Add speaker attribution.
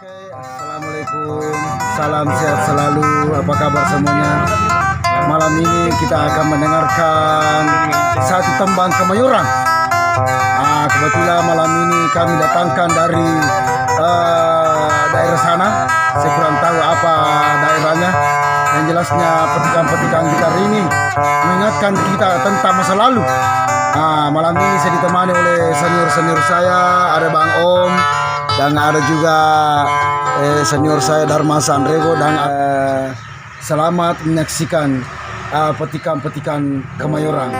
Speaker 1: Oke, assalamualaikum, salam sehat selalu. Apa kabar semuanya? Malam ini kita akan mendengarkan satu tembang Kemayoran. Kebetulan malam ini kami datangkan dari daerah sana. Saya kurang tahu apa daerahnya. Yang jelasnya petikan-petikan gitar ini mengingatkan kita tentang masa lalu. Malam ini saya ditemani oleh senior-senior saya, ada Bang Om, dan ada juga senior saya Dharma Sandrego, dan selamat menyaksikan petikan-petikan Kemayoran.